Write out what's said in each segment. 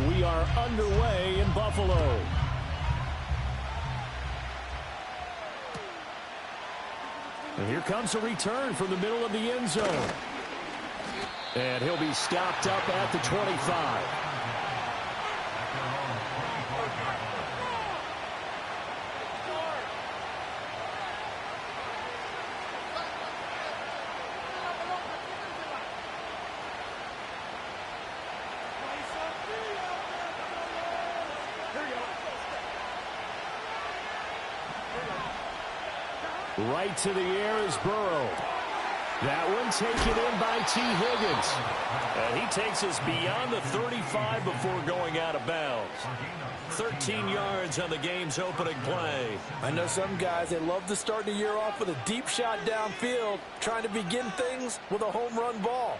We are underway in Buffalo. And here comes a return from the middle of the end zone. And he'll be stopped up at the 25. Right to the air is Burrow. That one taken in by T. Higgins. And he takes us beyond the 35 before going out of bounds. 13 yards on the game's opening play. I know some guys, they love to start the year off with a deep shot downfield, trying to begin things with a home run ball.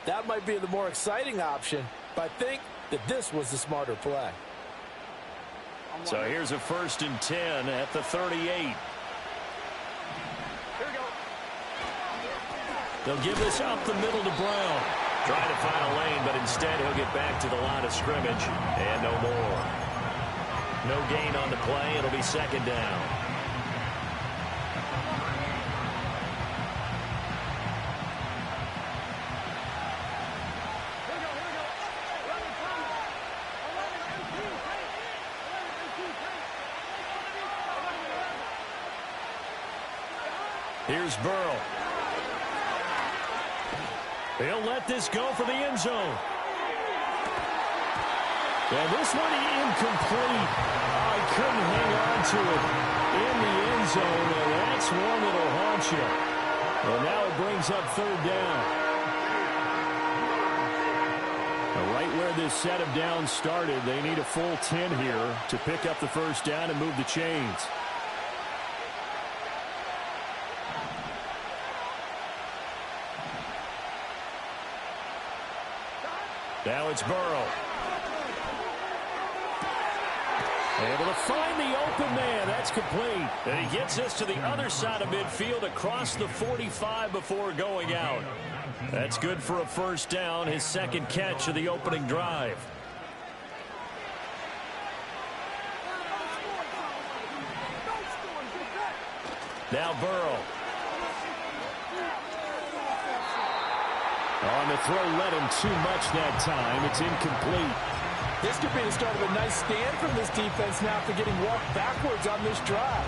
That might be the more exciting option, but I think that this was the smarter play. So here's a 1st and 10 at the 38. They'll give this up the middle to Brown. Trying to find a lane, but instead he'll get back to the line of scrimmage. And no more. No gain on the play. It'll be 2nd down. Here's Burrow. He'll let this go for the end zone. And this one incomplete. I couldn't hang on to it in the end zone, and that's one that'll haunt you. Well, now it brings up 3rd down. Now, right where this set of downs started, they need a full 10 here to pick up the 1st down and move the chains. Now it's Burrow. Able to find the open man. That's complete. And he gets us to the other side of midfield across the 45 before going out. That's good for a 1st down, his 2nd catch of the opening drive. Now Burrow. On the throw, let him too much that time. It's incomplete. This could be the start of a nice stand from this defense now after getting walked backwards on this drive.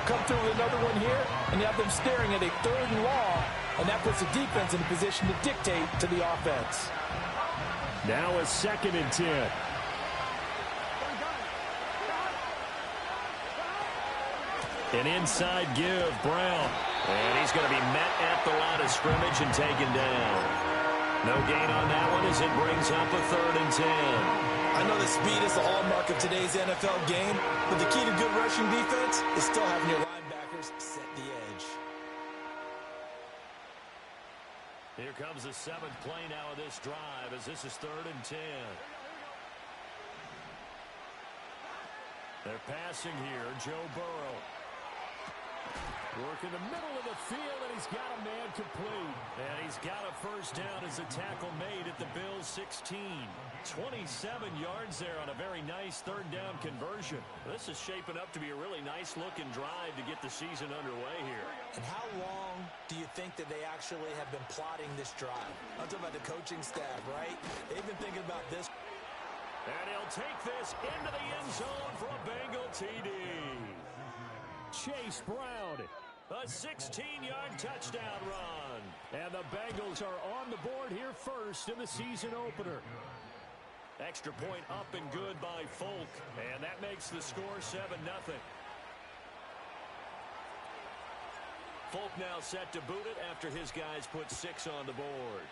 Come through with another one here, and you have them staring at a 3rd and long, and that puts the defense in a position to dictate to the offense. Now a 2nd and 10. An inside give, Brown. And he's going to be met at the line of scrimmage and taken down. No gain on that one as it brings up a 3rd and 10. I know the speed is the hallmark of today's NFL game, but the key to good rushing defense is still having your linebackers set the edge. Here comes the 7th play now of this drive as this is 3rd and 10. They're passing here, Joe Burrow. Work in the middle of the field, and he's got a man complete. And he's got a 1st down as a tackle made at the Bills' 16. 27 yards there on a very nice 3rd down conversion. This is shaping up to be a really nice-looking drive to get the season underway here. And how long do you think that they actually have been plotting this drive? I'm talking about the coaching staff, right? They've been thinking about this. And he'll take this into the end zone for a Bengal TD. Chase Brown. A 16-yard touchdown run. And the Bengals are on the board here first in the season opener. Extra point up and good by Folk. And that makes the score 7-0. Folk now set to boot it after his guys put 6 on the board.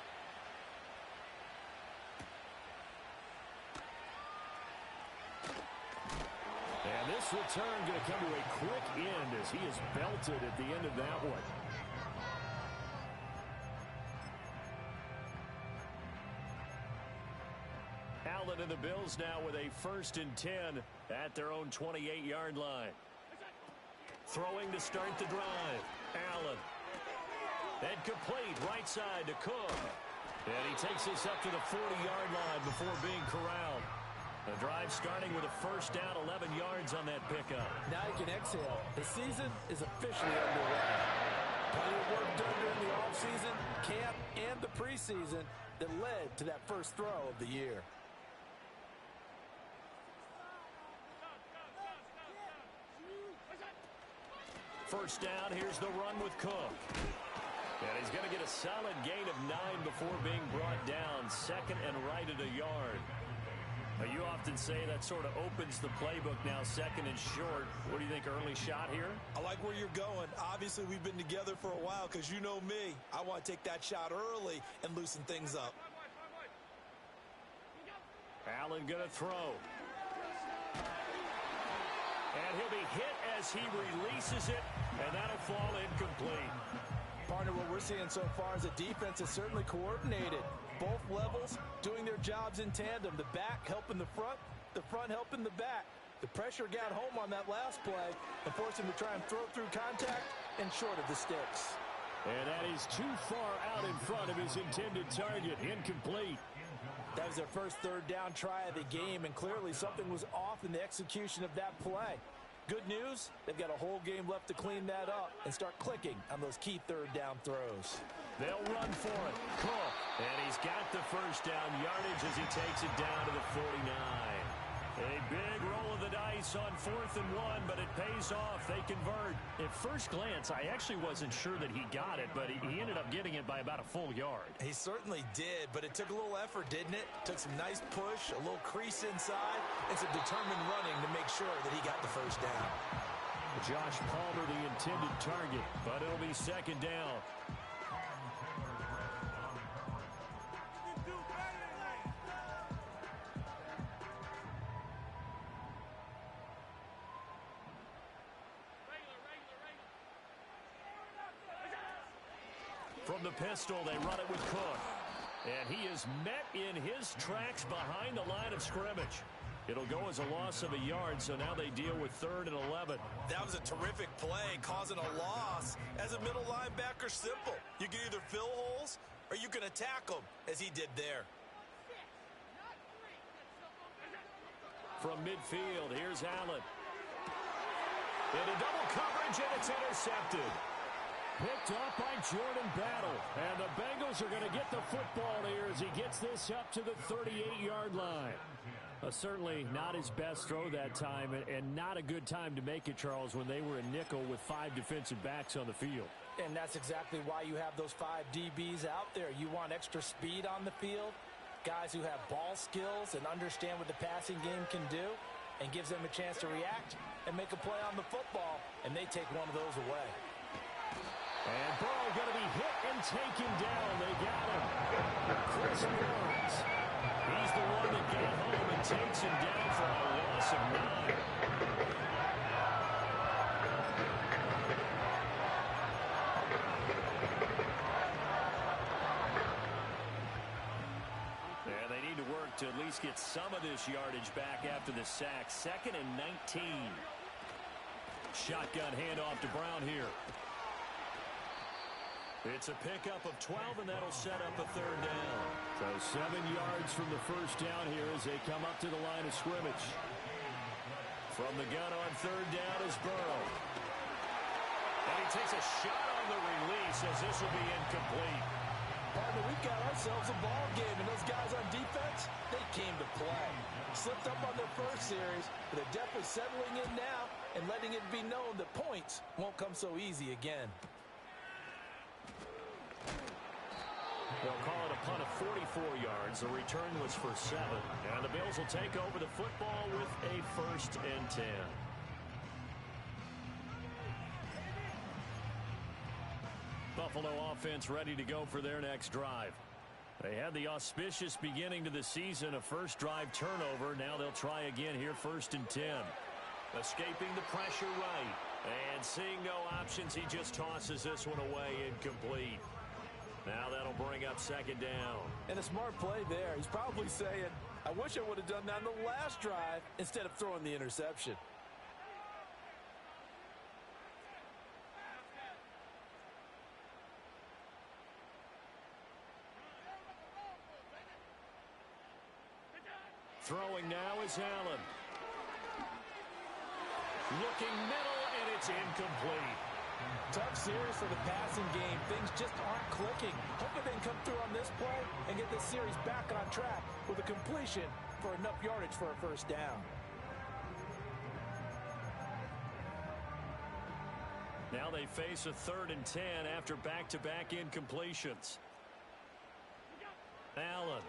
And this return going to come to a quick end as he is belted at the end of that one. Allen and the Bills now with a 1st and 10 at their own 28-yard line. Throwing to start the drive. Allen. And complete right side to Cook. And he takes this up to the 40-yard line before being corralled. The drive starting with a first down, 11 yards on that pickup. Now you can exhale. The season is officially underway. Plenty of work done during the offseason, camp, and the preseason that led to that first throw of the year. First down, here's the run with Cook. And he's going to get a solid gain of 9 before being brought down. Second and right at a yard. Now, you often say that sort of opens the playbook now, second and short. What do you think, early shot here? I like where you're going. Obviously, we've been together for a while because you know me. I want to take that shot early and loosen things up. Allen going to throw. And he'll be hit as he releases it, and that'll fall incomplete. Partner, what we're seeing so far is a defense is certainly coordinated. Both levels doing their jobs in tandem. The back helping the front helping the back. The pressure got home on that last play and forced him to try and throw through contact and short of the sticks. And that is too far out in front of his intended target. Incomplete. That was their first third down try of the game, and clearly something was off in the execution of that play. Good news, they've got a whole game left to clean that up and start clicking on those key third down throws. They'll run for it. Cook. And he's got the first down yardage as he takes it down to the 49. A big roll of the dice on 4th and 1, but it pays off. They convert. At first glance, I actually wasn't sure that he got it, but he ended up getting it by about a full yard. He certainly did, but it took a little effort, didn't it? Took some nice push, a little crease inside, and some determined running to make sure that he got the first down. Josh Palmer, the intended target, but it'll be second down. From the pistol, they run it with Cook. And he is met in his tracks behind the line of scrimmage. It'll go as a loss of a yard, so now they deal with 3rd and 11. That was a terrific play, causing a loss. As a middle linebacker, simple. You can either fill holes or you can attack them, as he did there. From midfield, here's Allen. Into double coverage, and it's intercepted. Picked off by Jordan Battle. And the Bengals are going to get the football here as he gets this up to the 38-yard line. Certainly not his best throw that time, and not a good time to make it, Charles, when they were a nickel with 5 defensive backs on the field. And that's exactly why you have those 5 DBs out there. You want extra speed on the field, guys who have ball skills and understand what the passing game can do, and gives them a chance to react and make a play on the football, and they take one of those away. And Burrow going to be hit and taken down. They got him. Chris Burns. He's the one that got home and takes him down for a loss of 9. And they need to work to at least get some of this yardage back after the sack. 2nd and 19. Shotgun handoff to Brown here. It's a pickup of 12, and that'll set up a 3rd down. So 7 yards from the first down here as they come up to the line of scrimmage. From the gun on 3rd down is Burrow. And he takes a shot on the release as this will be incomplete. Partner, we've got ourselves a ball game, and those guys on defense, they came to play. Slipped up on their first series, but they're definitely settling in now and letting it be known that points won't come so easy again. They'll call it a punt of 44 yards. The return was for 7. And the Bills will take over the football with a 1st and 10. Buffalo offense ready to go for their next drive. They had the auspicious beginning to the season, a first drive turnover. Now they'll try again here, 1st and 10. Escaping the pressure right. And seeing no options, he just tosses this one away, incomplete. Now that'll bring up 2nd down. And a smart play there. He's probably saying, I wish I would have done that on the last drive instead of throwing the interception. Throwing now is Allen. Looking middle, and it's incomplete. Tough series for the passing game. Things just aren't clicking. Hoping they can come through on this play and get this series back on track with a completion for enough yardage for a first down. Now they face a 3rd and 10 after back-to-back incompletions. Allen.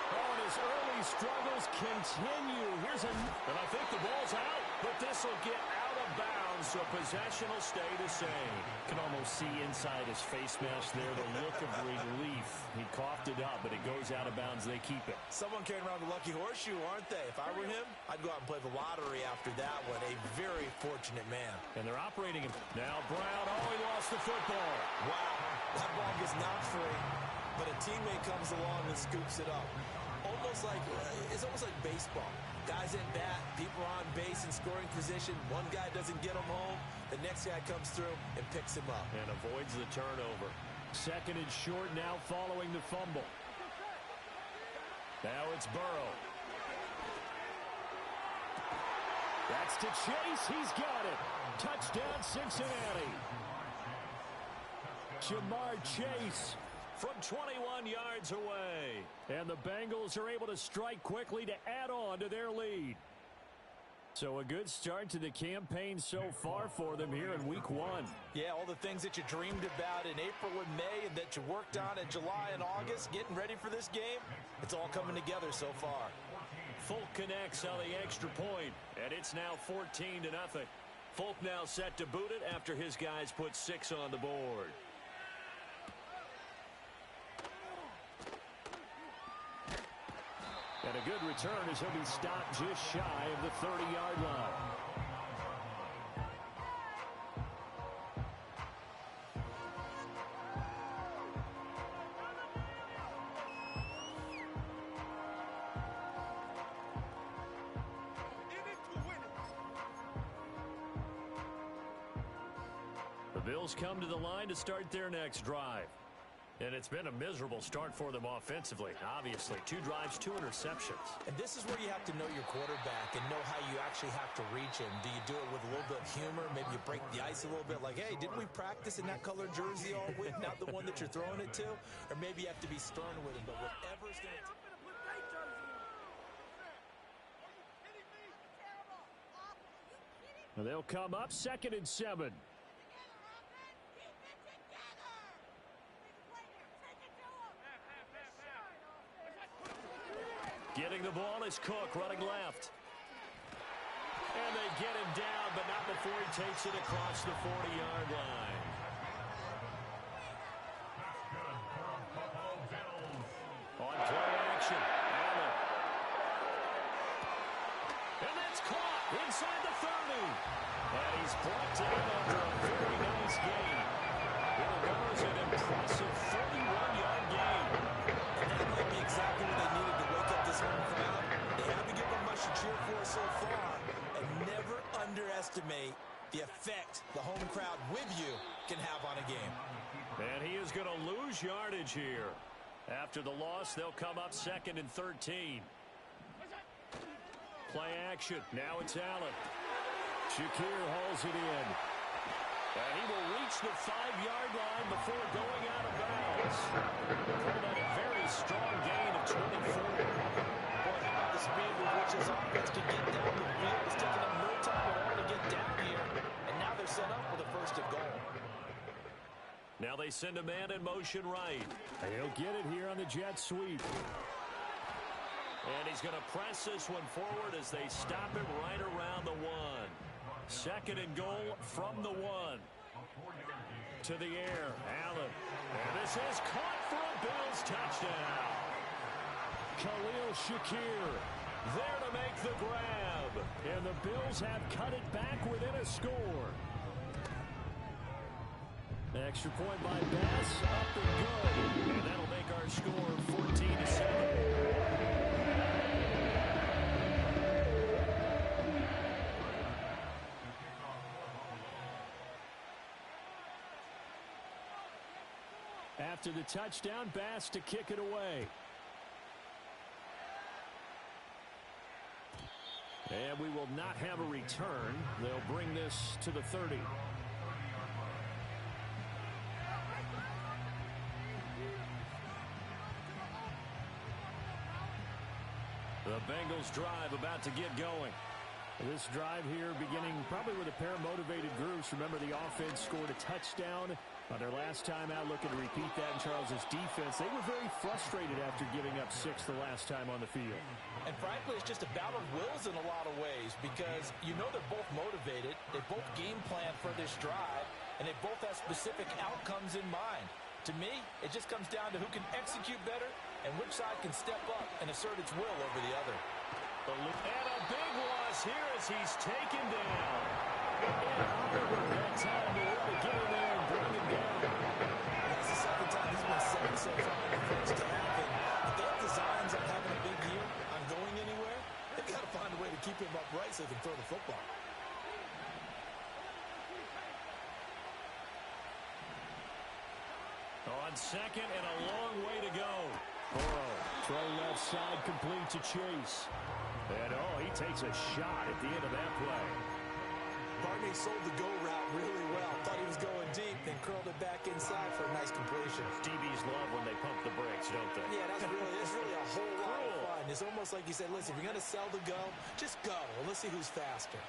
Oh, and his early struggles continue. And I think the ball's out, but this will get out of bounds, so possession will stay the same. Can almost see inside his face mask there, the look of relief. He coughed it up, but it goes out of bounds. They keep it. Someone carrying around the lucky horseshoe, aren't they? If I were him, I'd go out and play the lottery after that one. A very fortunate man. And they're operating him. Now Brown, he lost the football. Wow, that ball gets knocked free, but a teammate comes along and scoops it up. It's almost like baseball. Guys at bat, people are on base in scoring position. One guy doesn't get him home. The next guy comes through and picks him up. And avoids the turnover. 2nd and short now following the fumble. Now it's Burrow. That's to Chase. He's got it. Touchdown, Cincinnati. Jamar Chase from 21 yards away. And the Bengals are able to strike quickly to add on to their lead. So a good start to the campaign so far for them here in week 1. Yeah, all the things that you dreamed about in April and May and that you worked on in July and August, getting ready for this game, it's all coming together so far. Folk connects on the extra point, and it's now 14-0. Folk now set to boot it after his guys put 6 on the board. And a good return as he'll be stopped just shy of the 30-yard line. The Bills come to the line to start their next drive. And it's been a miserable start for them offensively, obviously. 2 drives, 2 interceptions. And this is where you have to know your quarterback and know how you actually have to reach him. Do you do it with a little bit of humor? Maybe you break the ice a little bit like, hey, didn't we practice in that color jersey all week? Not the one that you're throwing it to? Or maybe you have to be stern with him. But whatever's going to... They'll come up 2nd and 7. Getting the ball is Cook running left. And they get him down, but not before he takes it across the 40-yard line. On play action, Allen. And that's caught inside the 30. And he's brought down after a very nice gain. Well, that was an impressive 31-yard gain. And that might be exactly what they needed to wake up this home crowd. They haven't given them much to cheer for so far. And never underestimate the effect the home crowd with you can have on a game. And he is going to lose yardage here. After the loss, they'll come up 2nd and 13. Play action. Now it's Allen. Shakir hauls it in. And he will reach the 5-yard line before going out of bounds. Call that a very strong gain of 24. Boy, how about the speed with which his offense can get down the field? It's taking them no time at all to get down here. And now they're set up with a 1st and goal. Now they send a man in motion right. And he'll get it here on the jet sweep. And he's going to press this one forward as they stop him right around the 1. 2nd and goal from the 1. To the air, Allen. And this is caught for a Bills touchdown. Khalil Shakir there to make the grab. And the Bills have cut it back within a score. Extra point by Bass, up and good. And that'll make our score 14-7. After the touchdown, Bass to kick it away. And we will not have a return. They'll bring this to the 30. The Bengals drive about to get going. This drive here beginning probably with a pair of motivated groups. Remember, the offense scored a touchdown on their last time out, looking to repeat that in Charles's defense. They were very frustrated after giving up 6 the last time on the field. And frankly, it's just a battle of wills in a lot of ways because you know they're both motivated. They both game plan for this drive, and they both have specific outcomes in mind. To me, it just comes down to who can execute better and which side can step up and assert its will over the other. And a big loss here as he's taken down. And Oliver had time to really get in there and bring him down. That's the second time he's been sacked so far in the first half. And if they have designs on having a big year, on going anywhere, they've got to find a way to keep him upright so they can throw the football. On second and a long way to go. Burrow, throw left side, complete to Chase. And, he takes a shot at the end of that play. Barney sold the go route really well. Thought he was going deep, then curled it back inside for a nice completion. DBs love when they pump the brakes, don't they? Yeah, that's really a whole lot of fun. It's almost like you said, listen, if you're going to sell the go, just go. And let's see who's faster.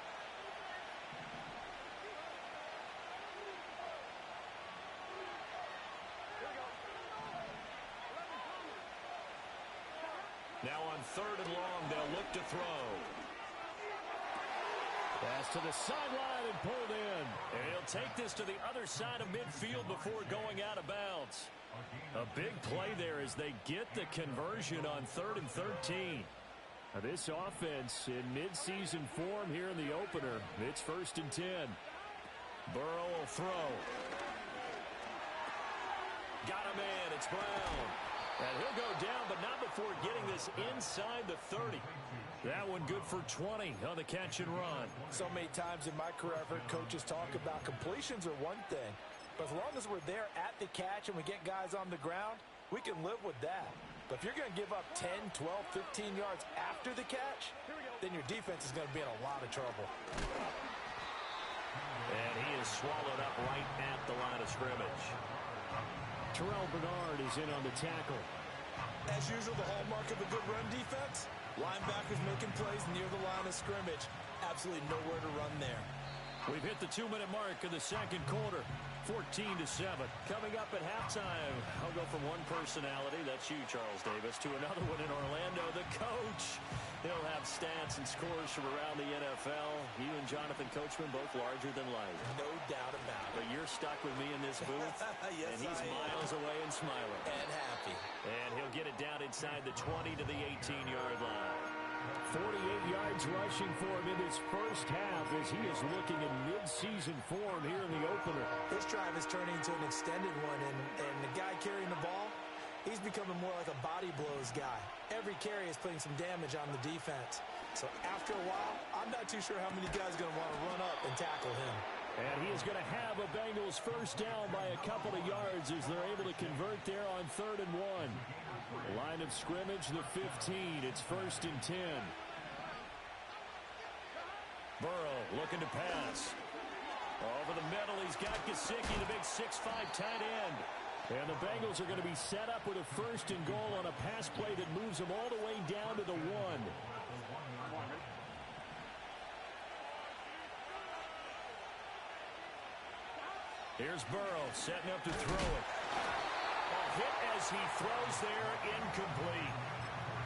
Now on third and long, they'll look to throw. Pass to the sideline and pulled in. And he'll take this to the other side of midfield before going out of bounds. A big play there as they get the conversion on 3rd and 13. Now this offense in midseason form here in the opener. It's 1st and 10. Burrow will throw. Got a man. It's Brown. And he'll go down, but not before getting this inside the 30. That one good for 20 on the catch and run. So many times in my career, I've heard coaches talk about completions are one thing. But as long as we're there at the catch and we get guys on the ground, we can live with that. But if you're going to give up 10, 12, 15 yards after the catch, then your defense is going to be in a lot of trouble. And he is swallowed up right at the line of scrimmage. Terrell Bernard is in on the tackle. As usual, the hallmark of a good run defense, linebackers making plays near the line of scrimmage. Absolutely nowhere to run there. We've hit the 2-minute mark of the second quarter. 14-7. Coming up at halftime, I'll go from one personality, that's you, Charles Davis, to another one in Orlando, the coach. He'll have stats and scores from around the NFL. You and Jonathan Coachman both larger than life. No doubt about it. But you're stuck with me in this booth. Yes, and he's miles away and smiling. And happy. And he'll get it down inside the 20 to the 18-yard line. 48 yards rushing for him in this first half as he is looking in mid-season form here in the opener. This drive is turning into an extended one, and the guy carrying the ball, he's becoming more like a body blows guy. Every carry is putting some damage on the defense. So after a while, I'm not too sure how many guys are going to want to run up and tackle him. And he is going to have a Bengals first down by a couple of yards as they're able to convert there on 3rd and 1. Line of scrimmage, the 15. It's 1st and 10. Burrow looking to pass. Over the middle, he's got Gesicki, the big 6'5" tight end. And the Bengals are going to be set up with a 1st and goal on a pass play that moves them all the way down to the 1. Here's Burrow setting up to throw it. A hit as he throws there, incomplete.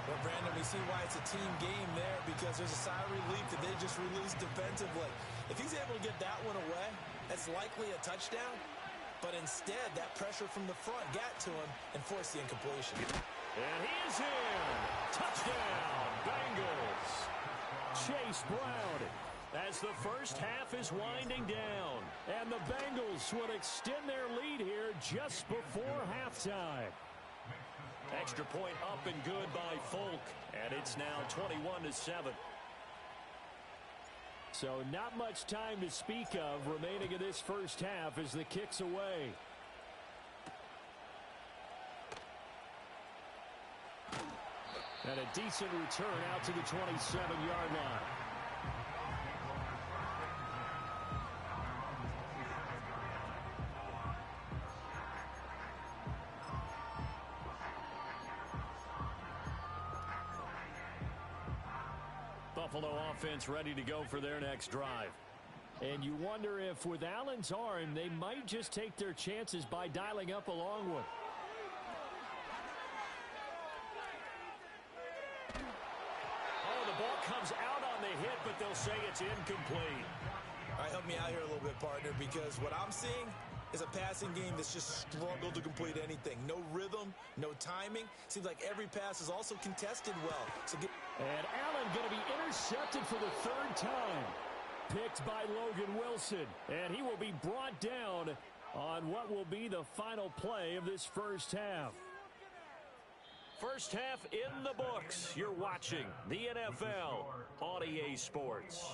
Well, Brandon, we see why it's a team game there because there's a sigh of relief that they just released defensively. If he's able to get that one away, that's likely a touchdown. But instead, that pressure from the front got to him and forced the incompletion. And he is in. Touchdown, Bengals. Chase Brown as the first half is winding down. And the Bengals will extend their lead here just before halftime. Extra point up and good by Folk. And it's now 21-7. So not much time to speak of remaining in this first half as the kick's away. And a decent return out to the 27-yard line. Buffalo offense ready to go for their next drive. And you wonder if with Allen's arm, they might just take their chances by dialing up a long one. Oh, the ball comes out on the hit, but they'll say it's incomplete. All right, help me out here a little bit, partner, because what I'm seeing is a passing game that's just struggled to complete anything. No rhythm, no timing. Seems like every pass is also contested well. And Allen going to be intercepted for the third time. Picked by Logan Wilson. And he will be brought down on what will be the final play of this first half. First half in the books. You're watching the NFL on EA Sports.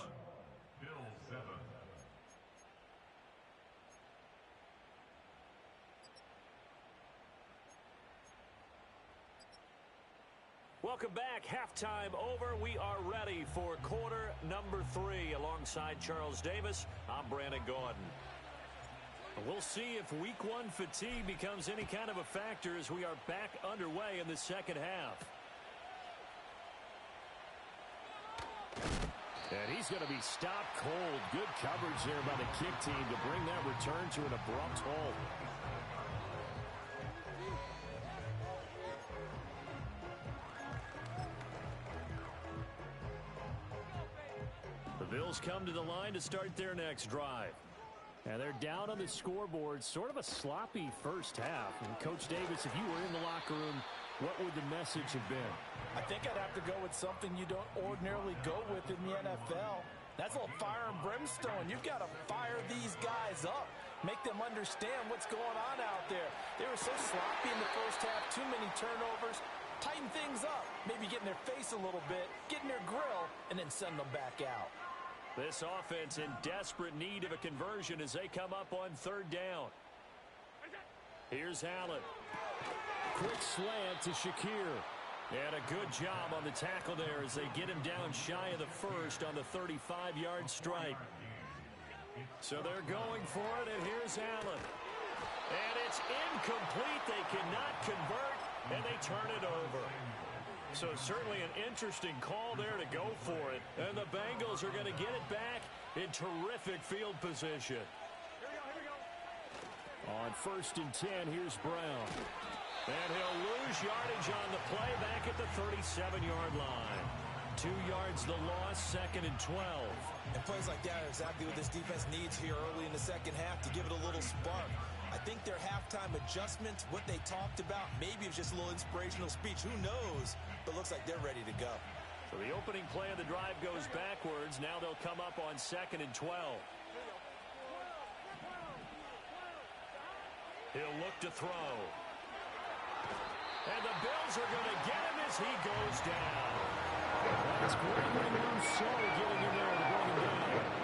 Welcome back. Halftime over. We are ready for quarter number 3. Alongside Charles Davis, I'm Brandon Gordon. We'll see if week 1 fatigue becomes any kind of a factor as we are back underway in the second half. And he's going to be stopped cold. Good coverage there by the kick team to bring that return to an abrupt halt. The Bills come to the line to start their next drive. And they're down on the scoreboard. Sort of a sloppy first half. And Coach Davis, if you were in the locker room, what would the message have been? I think I'd have to go with something you don't ordinarily go with in the NFL. That's a little fire and brimstone. You've got to fire these guys up. Make them understand what's going on out there. They were so sloppy in the first half. Too many turnovers. Tighten things up. Maybe get in their face a little bit. Get in their grill. And then send them back out. This offense in desperate need of a conversion as they come up on third down. Here's Allen. Quick slant to Shakir. And a good job on the tackle there as they get him down shy of the first on the 35-yard strike. So they're going for it, and here's Allen. And it's incomplete. They cannot convert, and they turn it over. So certainly an interesting call there to go for it. And the Bengals are going to get it back in terrific field position. Here we go. On 1st and 10, here's Brown. And he'll lose yardage on the play back at the 37-yard line. 2 yards the loss, 2nd and 12. And plays like that are exactly what this defense needs here early in the second half to give it a little spark. I think their halftime adjustment, what they talked about, maybe it was just a little inspirational speech. Who knows? But looks like they're ready to go. So the opening play of the drive goes backwards. Now they'll come up on 2nd and 12. He'll look to throw. And the Bills are going to get him as he goes down. That's great when you saw getting in there to bring him down.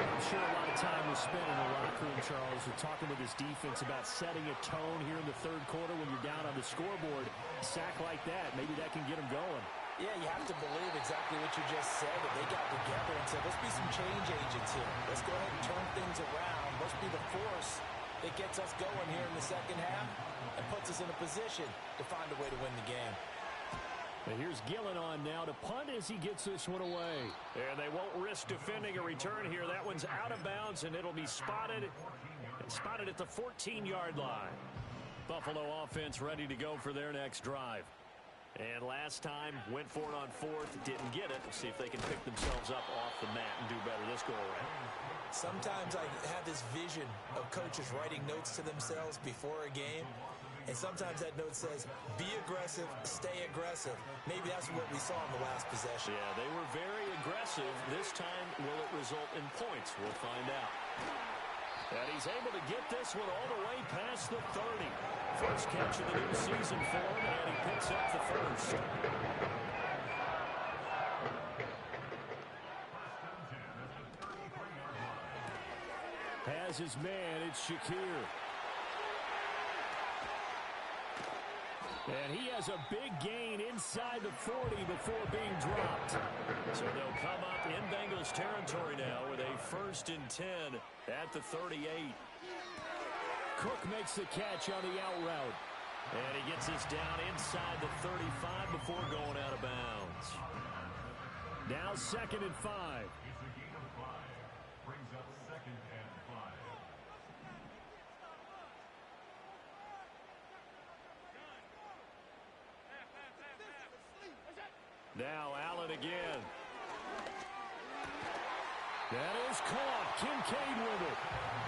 I'm sure a lot of time was spent in the locker room, Charles, with talking with his defense about setting a tone here in the third quarter when you're down on the scoreboard. A sack like that, maybe that can get him going. Yeah, you have to believe exactly what you just said, that they got together and said, let's be some change agents here. Let's go ahead and turn things around. Let's be the force that gets us going here in the second half and puts us in a position to find a way to win the game. And here's Gillen on now to punt as he gets this one away. And they won't risk defending a return here. That one's out of bounds, and it'll be spotted at the 14-yard line. Buffalo offense ready to go for their next drive. And last time, went for it on 4th, didn't get it. We'll see if they can pick themselves up off the mat and do better this go-around. Sometimes I have this vision of coaches writing notes to themselves before a game. And sometimes that note says, be aggressive, stay aggressive. Maybe that's what we saw in the last possession. Yeah, they were very aggressive. This time, will it result in points? We'll find out. And he's able to get this one all the way past the 30. First catch of the new season for him, and he picks up the first. Has his man, it's Shakir. And he has a big gain inside the 40 before being dropped. So they'll come up in Bengals territory now with a 1st and 10 at the 38. Cook makes the catch on the out route. And he gets this down inside the 35 before going out of bounds. Now 2nd and 5. It's a gain of 5. Brings up 2nd and 5. Now Allen again. That is caught. Kincaid with it.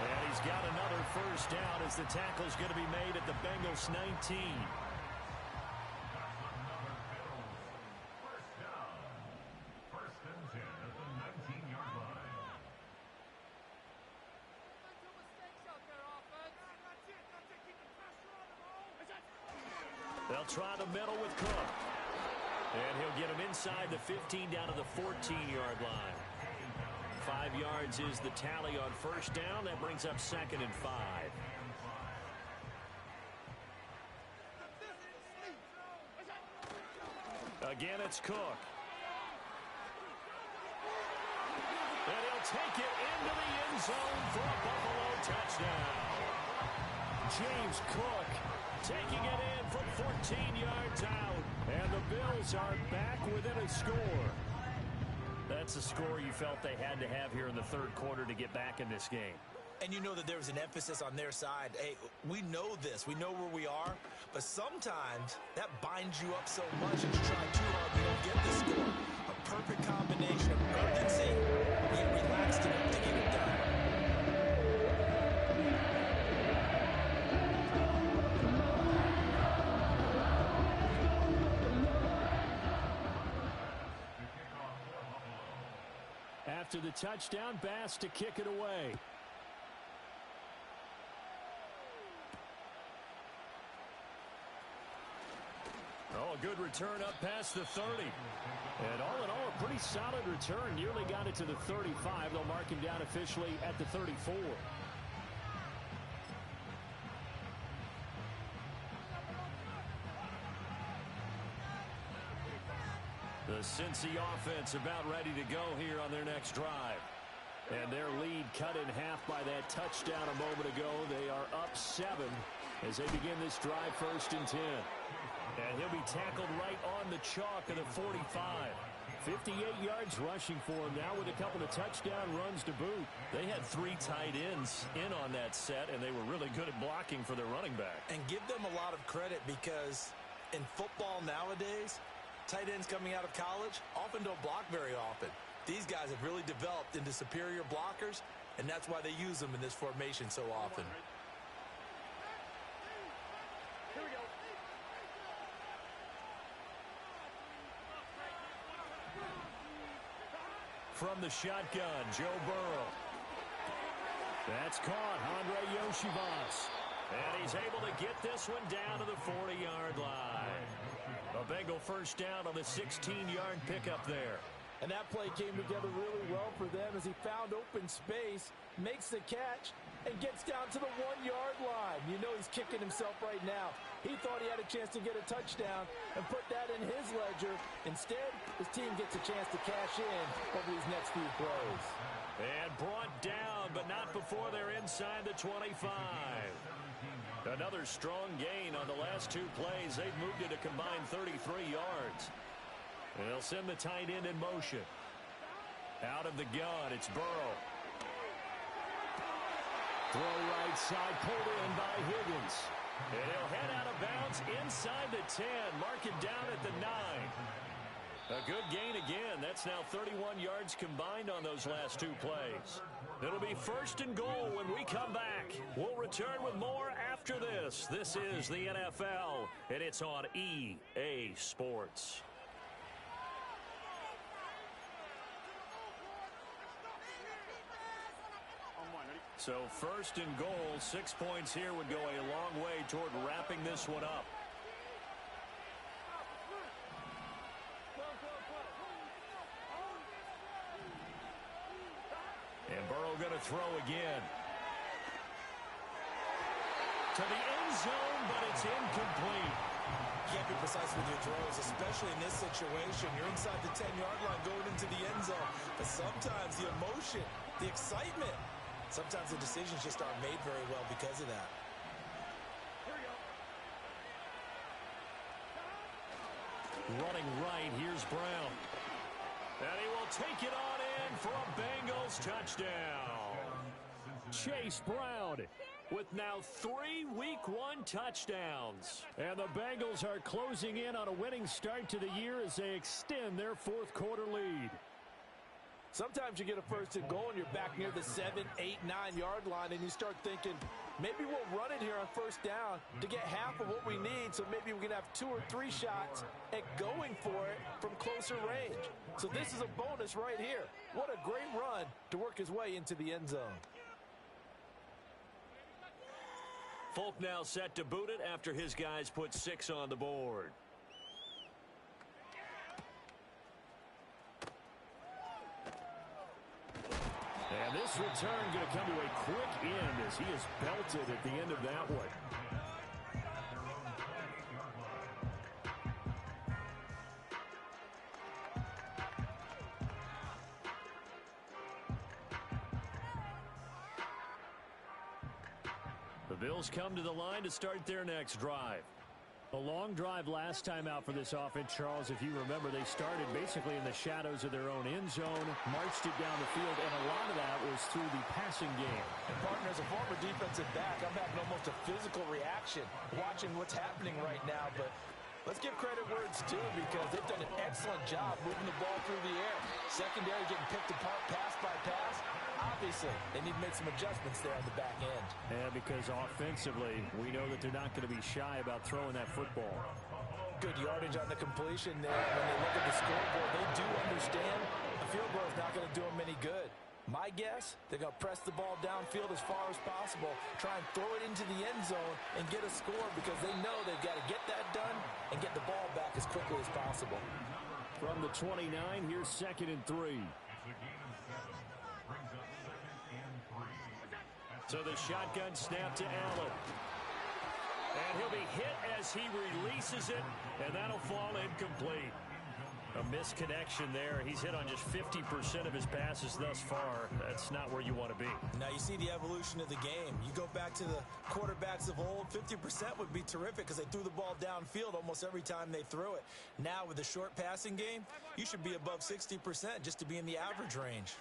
And he's got another first down as the tackle's going to be made at the Bengals 19. They'll try the middle with Cook. And he'll get him inside the 15 down to the 14-yard line. 5 yards is the tally on first down. That brings up 2nd and 5. Again, it's Cook. And he'll take it into the end zone for a Buffalo touchdown. James Cook taking it in from 14 yards out. And the Bills are back within a score. That's a score you felt they had to have here in the third quarter to get back in this game. And you know that there was an emphasis on their side. Hey, we know this. We know where we are. But sometimes that binds you up so much and you try too hard, you don't get the score. A perfect combination of urgency, yet relaxed enough to get it done. After the touchdown, Bass to kick it away. Oh, a good return up past the 30. And all in all, a pretty solid return. Nearly got it to the 35. They'll mark him down officially at the 34. The Cincy offense about ready to go here on their next drive. And their lead cut in half by that touchdown a moment ago. They are up 7 as they begin this drive 1st and 10. And he'll be tackled right on the chalk of the 45. 58 yards rushing for him now with a couple of touchdown runs to boot. They had 3 tight ends in on that set, and they were really good at blocking for their running back. And give them a lot of credit because in football nowadays, tight ends coming out of college often don't block very often. These guys have really developed into superior blockers, and that's why they use them in this formation so often. From the shotgun, Joe Burrow. That's caught, Andre Yoshivas. And he's able to get this one down to the 40-yard line. A Bengal first down on the 16-yard pickup there. And that play came together really well for them as he found open space, makes the catch, and gets down to the 1-yard line. You know he's kicking himself right now. He thought he had a chance to get a touchdown and put that in his ledger. Instead, his team gets a chance to cash in over these next few plays. And brought down, but not before they're inside the 25. Another strong gain on the last 2 plays. They've moved it a combined 33 yards. And they'll send the tight end in motion. Out of the gun, it's Burrow. Throw right side, pulled in by Higgins. And he'll head out of bounds inside the 10. Mark it down at the 9. A good gain again. That's now 31 yards combined on those last 2 plays. It'll be 1st and goal when we come back. We'll return with more after this. This is the NFL, and it's on EA Sports. So 1st and goal, 6 points here would go a long way toward wrapping this one up. And Burrow going to throw again. To the end zone, but it's incomplete. You can't be precise with your throws, especially in this situation. You're inside the 10-yard line going into the end zone. But sometimes the emotion, the excitement, sometimes the decisions just aren't made very well because of that. Running right, here's Brown. And he will They'll take it on in for a Bengals touchdown. Chase Brown with now 3 Week 1 touchdowns. And the Bengals are closing in on a winning start to the year as they extend their fourth quarter lead. Sometimes you get a first and goal and you're back near the 7, 8, 9-yard line and you start thinking, maybe we'll run it here on first down to get half of what we need, so maybe we can have 2 or 3 shots at going for it from closer range. So this is a bonus right here. What a great run to work his way into the end zone. Folk now set to boot it after his guys put 6 on the board. And this return going to come to a quick end as he is belted at the end of that one. The Bills come to the line to start their next drive. A long drive last time out for this offense, Charles. If you remember, they started basically in the shadows of their own end zone, marched it down the field, and a lot of that was through the passing game. And, partner, as a former defensive back, I'm having almost a physical reaction watching what's happening right now. But let's give credit where it's due because they've done an excellent job moving the ball through the air. Secondary getting picked apart pass by pass. Obviously, they need to make some adjustments there on the back end. And because offensively, we know that they're not going to be shy about throwing that football. Good yardage on the completion there. When they look at the scoreboard, they do understand a field goal is not going to do them any good. My guess, they're going to press the ball downfield as far as possible, try and throw it into the end zone and get a score because they know they've got to get that done and get the ball back as quickly as possible. From the 29, here's 2nd and 3. So the shotgun snap to Allen. And he'll be hit as he releases it, and that'll fall incomplete. A misconnection there. He's hit on just 50% of his passes thus far. That's not where you want to be. Now you see the evolution of the game. You go back to the quarterbacks of old, 50% would be terrific because they threw the ball downfield almost every time they threw it. Now with the short passing game, you should be above 60% just to be in the average range.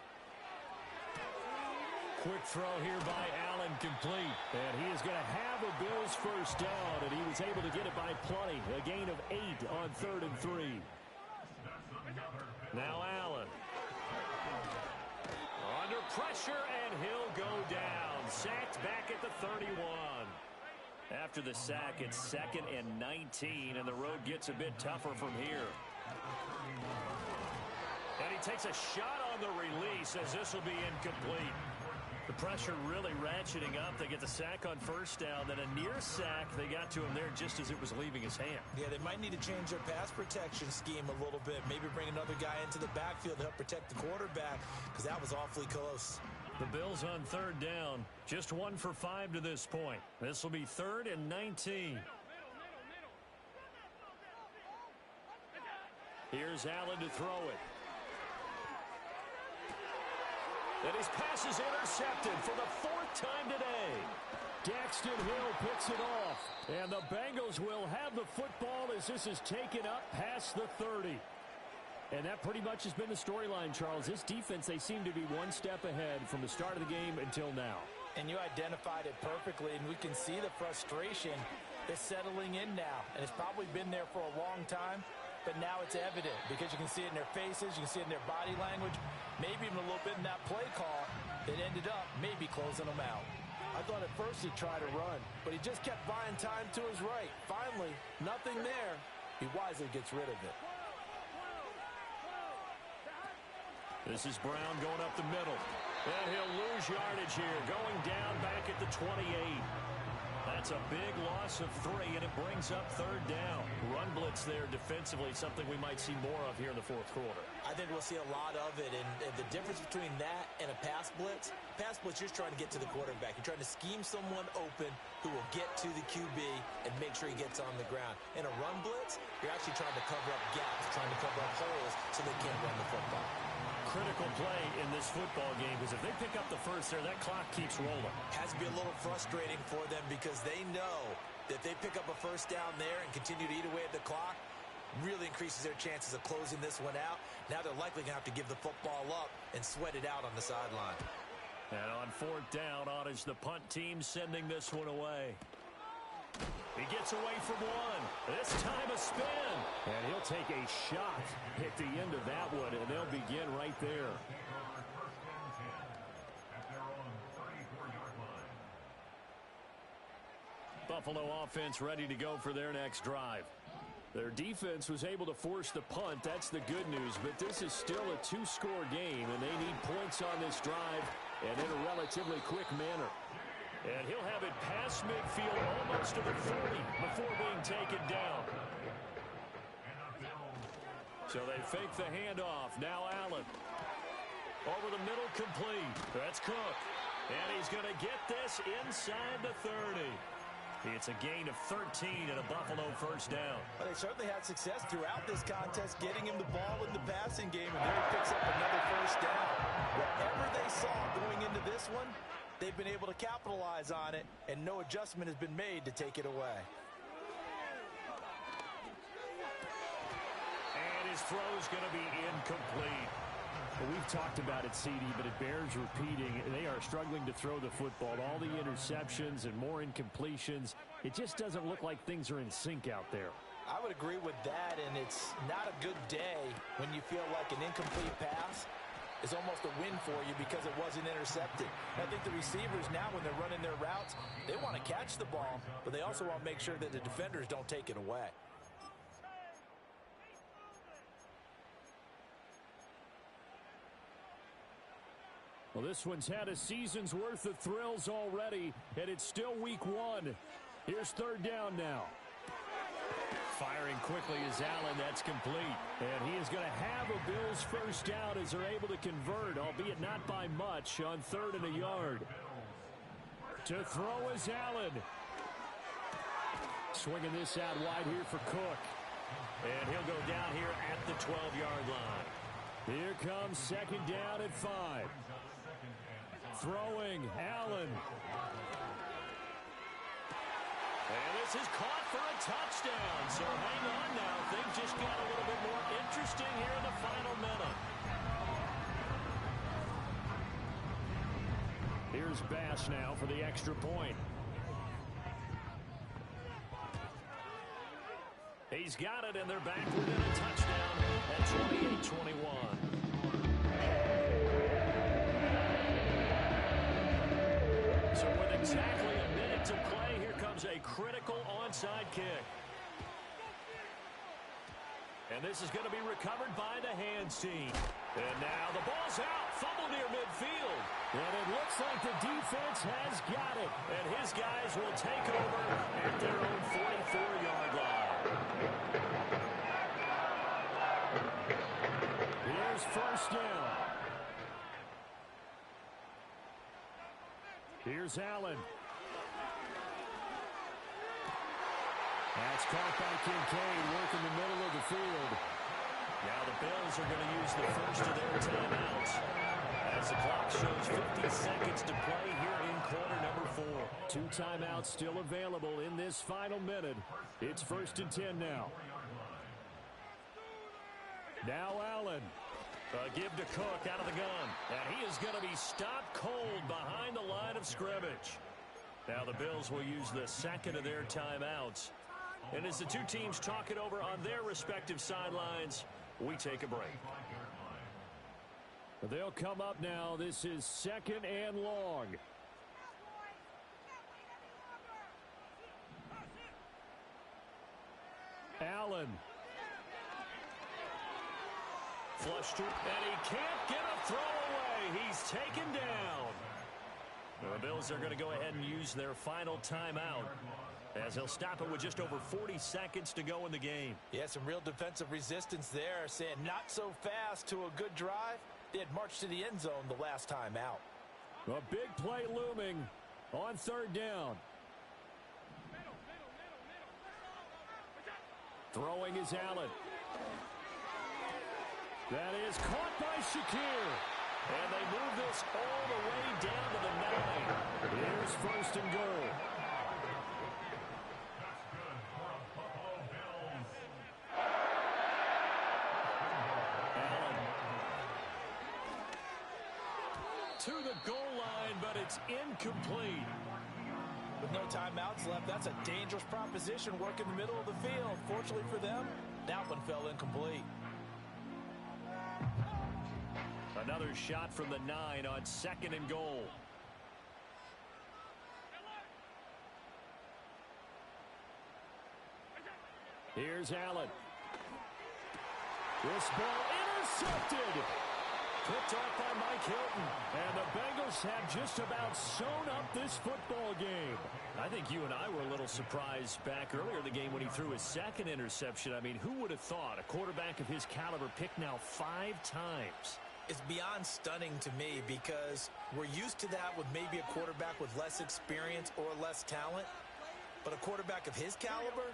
Quick throw here by Allen, complete. And he is going to have a Bills first down, and he was able to get it by plenty. A gain of 8 on 3rd and 3. Now Allen. Under pressure, and he'll go down. Sacked back at the 31. After the sack, it's 2nd and 19, and the road gets a bit tougher from here. And he takes a shot on the release as this will be incomplete. The pressure really ratcheting up. They get the sack on first down, then a near sack. They got to him there just as it was leaving his hand. Yeah, they might need to change their pass protection scheme a little bit. Maybe bring another guy into the backfield to help protect the quarterback because that was awfully close. The Bills on 3rd down. Just 1 for 5 to this point. This will be 3rd and 19. Here's Allen to throw it. And his pass is intercepted for the 4th time today. Daxton Hill picks it off. And the Bengals will have the football as this is taken up past the 30. And that pretty much has been the storyline, Charles. This defense, they seem to be one step ahead from the start of the game until now. And you identified it perfectly, and we can see the frustration is settling in now. And it's probably been there for a long time. But now it's evident because you can see it in their faces, you can see it in their body language, maybe even a little bit in that play call that ended up maybe closing them out. I thought at first he'd try to run, but he just kept buying time to his right. Finally, nothing there. He wisely gets rid of it. This is Brown going up the middle. And he'll lose yardage here, going down back at the 28. That's a big loss of 3, and it brings up 3rd down. Run blitz there defensively, something we might see more of here in the 4th quarter. I think we'll see a lot of it, and the difference between that and a pass blitz, you're trying to get to the quarterback. You're trying to scheme someone open who will get to the QB and make sure he gets on the ground. In a run blitz, you're actually trying to cover up gaps, trying to cover up holes so they can't run the football. Critical play in this football game because if they pick up the first there, that clock keeps rolling. Has to be a little frustrating for them because they know that if they pick up a first down there and continue to eat away at the clock, really increases their chances of closing this one out. Now they're likely going to have to give the football up and sweat it out on the sideline. And on fourth down, on is the punt team sending this one away. He gets away from one. This time a spin. And he'll take a shot at the end of that one, and they'll begin right there. Buffalo offense ready to go for their next drive. Their defense was able to force the punt. That's the good news. But this is still a two-score game, and they need points on this drive and in a relatively quick manner. And he'll have it past midfield almost to the 40 before being taken down. So they fake the handoff. Now Allen. Over the middle, complete. That's Cook. And he's going to get this inside the 30. It's a gain of 13 and a Buffalo first down. Well, they certainly had success throughout this contest, getting him the ball in the passing game, and there he picks up another first down. Whatever they saw going into this one, they've been able to capitalize on it, and no adjustment has been made to take it away. And his throw is going to be incomplete. Well, we've talked about it, CD, but it bears repeating. They are struggling to throw the football. All the interceptions and more incompletions. It just doesn't look like things are in sync out there. I would agree with that, and it's not a good day when you feel like an incomplete pass is almost a win for you because it wasn't intercepted. I think the receivers now, when they're running their routes, they want to catch the ball, but they also want to make sure that the defenders don't take it away. Well, this one's had a season's worth of thrills already, and it's still week one. Here's third down now. Firing quickly is Allen. That's complete. And he is going to have a Bills first down as they're able to convert, albeit not by much, on 3rd and a yard. To throw is Allen. Swinging this out wide here for Cook. And he'll go down here at the 12-yard line. Here comes second down at 5. Throwing, Allen. And this is caught for a touchdown. So hang on now. Things just got a little bit more interesting here in the final minute. Here's Bass now for the extra point. He's got it, and they're back within a touchdown at 28-21. So with exactly a minute to play, here comes a critical onside kick. And this is going to be recovered by the hands team. And now the ball's out. Fumble near midfield. And it looks like the defense has got it. And his guys will take over at their own 44-yard line. Here's first down. Here's Allen. That's caught by Kincaid, working the middle of the field. Now the Bills are going to use the first of their timeouts as the clock shows 50 seconds to play here in quarter number 4. 2 timeouts still available in this final minute. It's 1st and 10 now. Now Allen. Give to Cook out of the gun. And he is going to be stopped cold behind the line of scrimmage. Now the Bills will use the second of their timeouts. And as the two teams talk it over on their respective sidelines, we take a break. They'll come up now. This is 2nd and long. Allen. Flushed and he can't get a throw away. He's taken down. The Bills are going to go ahead and use their final timeout as they'll stop it with just over 40 seconds to go in the game. Yeah, some real defensive resistance there, saying not so fast to a good drive. They had marched to the end zone the last time out. A big play looming on 3rd down. Throwing is Allen. That is caught by Shakir. And they move this all the way down to the 9. Here's 1st and goal. to the goal line, but it's incomplete. With no timeouts left, that's a dangerous proposition. Work in the middle of the field. Fortunately for them, that one fell incomplete. Another shot from the 9 on 2nd and goal. Here's Allen. This ball intercepted. Picked off by Mike Hilton. And the Bengals have just about sewn up this football game. I think you and I were a little surprised back earlier in the game when he threw his 2nd interception. I mean, who would have thought a quarterback of his caliber picked now 5 times? It's beyond stunning to me because we're used to that with maybe a quarterback with less experience or less talent. But a quarterback of his caliber,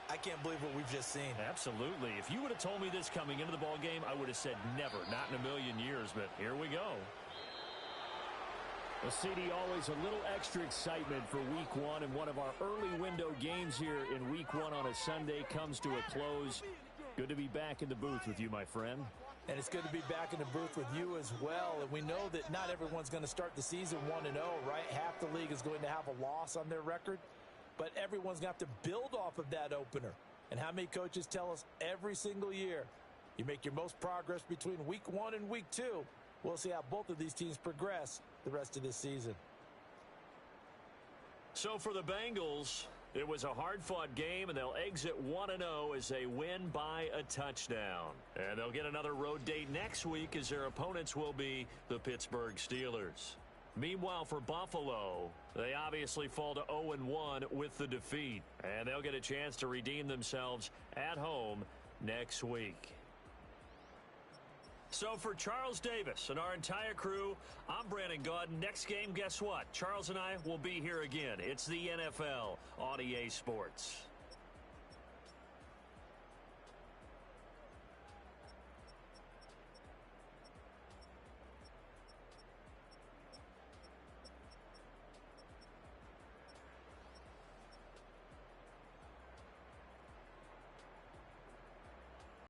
I can't believe what we've just seen. Absolutely. If you would have told me this coming into the ball game, I would have said never, not in a million years, but here we go. Well, CD, always a little extra excitement for week 1, and one of our early window games here in week 1 on a Sunday comes to a close. Good to be back in the booth with you, my friend. And it's good to be back in the booth with you as well. And we know that not everyone's going to start the season 1-0, right? Half the league is going to have a loss on their record. But everyone's going to have to build off of that opener. And how many coaches tell us every single year, you make your most progress between week 1 and week 2. We'll see how both of these teams progress the rest of this season. So for the Bengals, it was a hard-fought game, and they'll exit 1-0 as they win by a touchdown. And they'll get another road date next week as their opponents will be the Pittsburgh Steelers. Meanwhile, for Buffalo, they obviously fall to 0-1 with the defeat, and they'll get a chance to redeem themselves at home next week. So for Charles Davis and our entire crew, I'm Brandon Gaudin. Next game, guess what? Charles and I will be here again. It's the NFL on EA Sports.